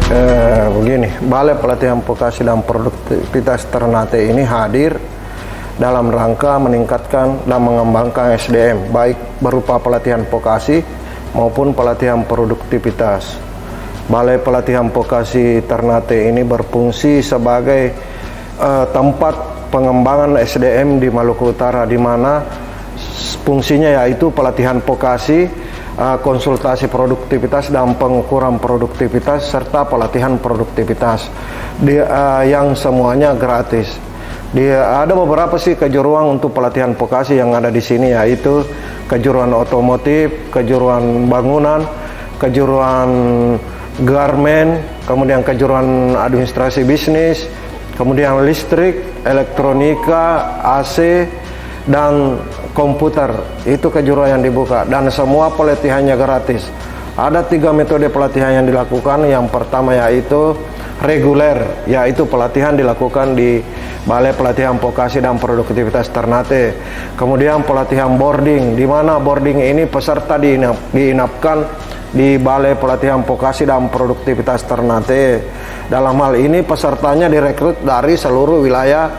Begini, Balai Pelatihan Vokasi dan Produktivitas Ternate ini hadir dalam rangka meningkatkan dan mengembangkan SDM, baik berupa pelatihan vokasi maupun pelatihan produktivitas. Balai Pelatihan Vokasi Ternate ini berfungsi sebagai tempat pengembangan SDM di Maluku Utara, di mana fungsinya yaitu pelatihan vokasi, konsultasi produktivitas dan pengukuran produktivitas, serta pelatihan produktivitas yang semuanya gratis. Ada beberapa sih kejuruan untuk pelatihan vokasi yang ada di sini, yaitu kejuruan otomotif, kejuruan bangunan, kejuruan garmen, kemudian kejuruan administrasi bisnis, kemudian listrik, elektronika, AC, dan komputer. Itu kejuruan yang dibuka dan semua pelatihannya gratis. Ada 3 metode pelatihan yang dilakukan. Yang pertama yaitu reguler, yaitu pelatihan dilakukan di Balai Pelatihan Vokasi dan Produktivitas Ternate. Kemudian pelatihan boarding, di mana boarding ini peserta diinapkan di Balai Pelatihan Vokasi dan Produktivitas Ternate. Dalam hal ini pesertanya direkrut dari seluruh wilayah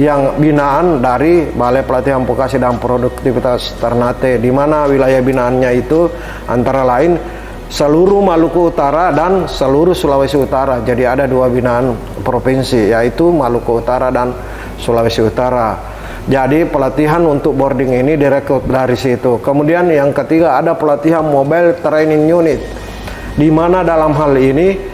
yang binaan dari Balai Pelatihan Vokasi dan Produktivitas Ternate, di mana wilayah binaannya itu antara lain seluruh Maluku Utara dan seluruh Sulawesi Utara. Jadi ada 2 binaan provinsi, yaitu Maluku Utara dan Sulawesi Utara. Jadi pelatihan untuk boarding ini direkrut dari situ. Kemudian yang ketiga ada pelatihan Mobile Training Unit, di mana dalam hal ini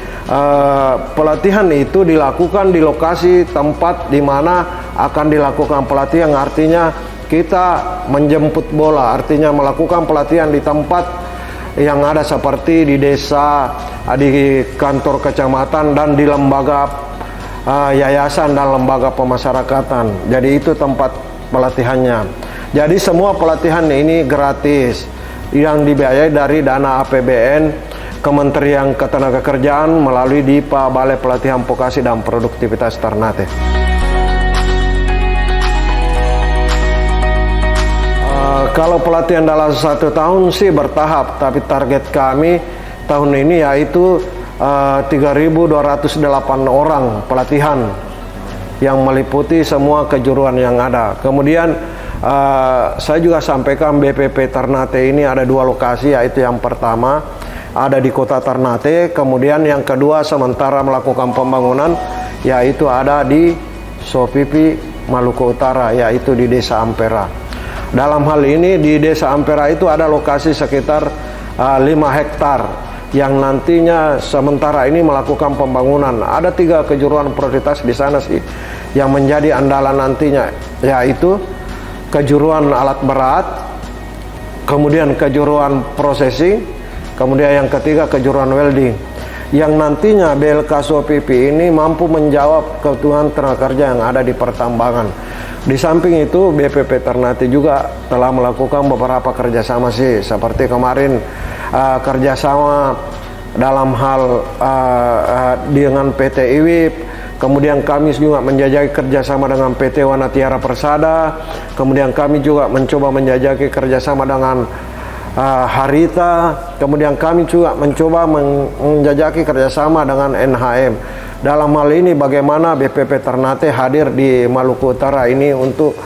pelatihan itu dilakukan di lokasi tempat di mana akan dilakukan pelatihan. Artinya kita menjemput bola, artinya melakukan pelatihan di tempat yang ada seperti di desa, di kantor kecamatan, dan di lembaga yayasan dan lembaga pemasyarakatan. Jadi itu tempat pelatihannya. Jadi semua pelatihan ini gratis, yang dibiayai dari dana APBN Kementerian Ketenagakerjaan melalui DIPA, Balai Pelatihan Vokasi dan Produktivitas Ternate. Kalau pelatihan dalam 1 tahun sih bertahap, tapi target kami tahun ini yaitu 3.208 orang pelatihan yang meliputi semua kejuruan yang ada. Kemudian saya juga sampaikan BPP Ternate ini ada 2 lokasi, yaitu yang pertama ada di Kota Ternate, kemudian yang kedua sementara melakukan pembangunan yaitu ada di Sopipi, Maluku Utara, yaitu di Desa Ampera. Dalam hal ini di Desa Ampera itu ada lokasi sekitar 5 hektar yang nantinya sementara ini melakukan pembangunan. Ada 3 kejuruan prioritas di sana sih yang menjadi andalan nantinya, yaitu kejuruan alat berat, kemudian kejuruan processing, kemudian yang ketiga kejuruan welding, yang nantinya BLK SOPP ini mampu menjawab kebutuhan tenaga kerja yang ada di pertambangan. Di samping itu BPP Ternate juga telah melakukan beberapa kerjasama sih, seperti kemarin kerjasama dalam hal dengan PT IWIP. Kemudian kami juga menjajaki kerjasama dengan PT Wanatiara Persada. Kemudian kami juga mencoba menjajaki kerjasama dengan Harita. Kemudian kami juga mencoba menjajaki kerjasama dengan NHM. Dalam hal ini bagaimana BPP Ternate hadir di Maluku Utara ini untuk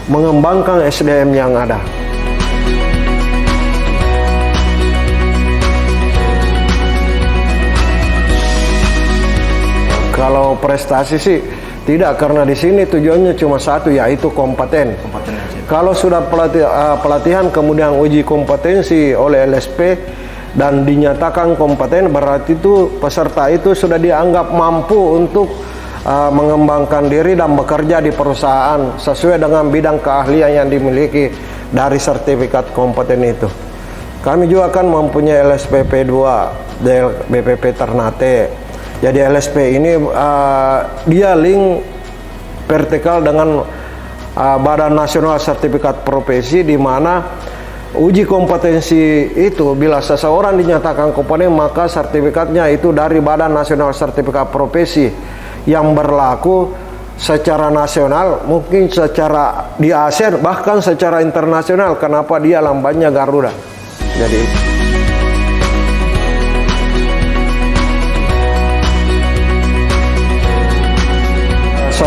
mengembangkan SDM yang ada. Kalau prestasi sih tidak, karena di sini tujuannya cuma satu, yaitu kompeten. Kalau sudah pelatihan kemudian uji kompetensi oleh LSP dan dinyatakan kompeten, berarti itu peserta itu sudah dianggap mampu untuk mengembangkan diri dan bekerja di perusahaan sesuai dengan bidang keahlian yang dimiliki dari sertifikat kompeten itu. Kami juga kan mempunyai LSPP 2 dari BPP Ternate. Jadi LSP ini dia link vertikal dengan Badan Nasional Sertifikat Profesi, di mana uji kompetensi itu bila seseorang dinyatakan kompeten, maka sertifikatnya itu dari Badan Nasional Sertifikat Profesi yang berlaku secara nasional, mungkin secara di ASEAN, bahkan secara internasional. Kenapa dia lambangnya Garuda? Jadi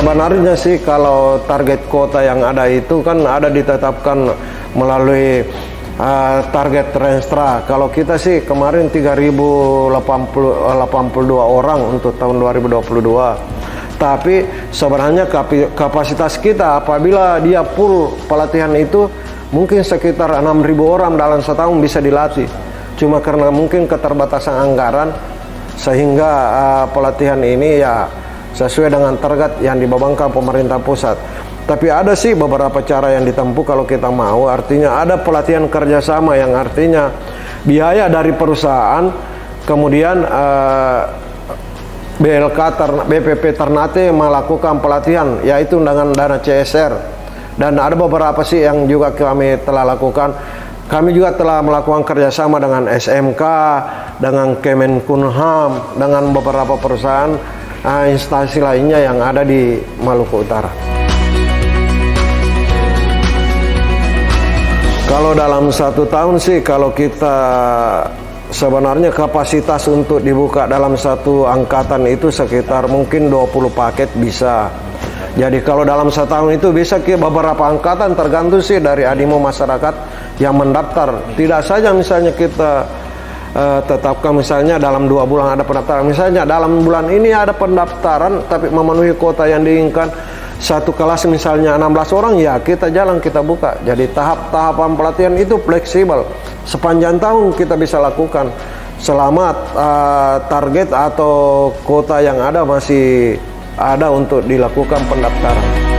Sebenarnya sih kalau target kota yang ada itu kan ada ditetapkan melalui target Renstra. Kalau kita sih kemarin 3082 orang untuk tahun 2022. Tapi sebenarnya kapasitas kita apabila dia full pelatihan itu mungkin sekitar 6.000 orang dalam setahun bisa dilatih. Cuma karena mungkin keterbatasan anggaran sehingga pelatihan ini ya sesuai dengan target yang dibebankan pemerintah pusat. Tapi ada sih beberapa cara yang ditempuh kalau kita mau. Artinya ada pelatihan kerjasama yang artinya biaya dari perusahaan, kemudian BPP Ternate melakukan pelatihan, yaitu dengan dana CSR. Dan ada beberapa sih yang juga kami telah lakukan. Kami juga telah melakukan kerjasama dengan SMK, dengan Kemenkumham, dengan beberapa perusahaan instansi lainnya yang ada di Maluku Utara. Kalau dalam 1 tahun sih, kalau kita sebenarnya kapasitas untuk dibuka dalam satu angkatan itu sekitar mungkin 20 paket bisa. Jadi kalau dalam 1 tahun itu bisa ke beberapa angkatan, tergantung sih dari animo masyarakat yang mendaftar. Tidak saja misalnya kita tetapkan misalnya dalam 2 bulan ada pendaftaran, misalnya dalam bulan ini ada pendaftaran tapi memenuhi kuota yang diinginkan, satu kelas misalnya 16 orang, ya kita jalan, kita buka. Jadi tahapan pelatihan itu fleksibel, sepanjang tahun kita bisa lakukan selama target atau kuota yang ada masih ada untuk dilakukan pendaftaran.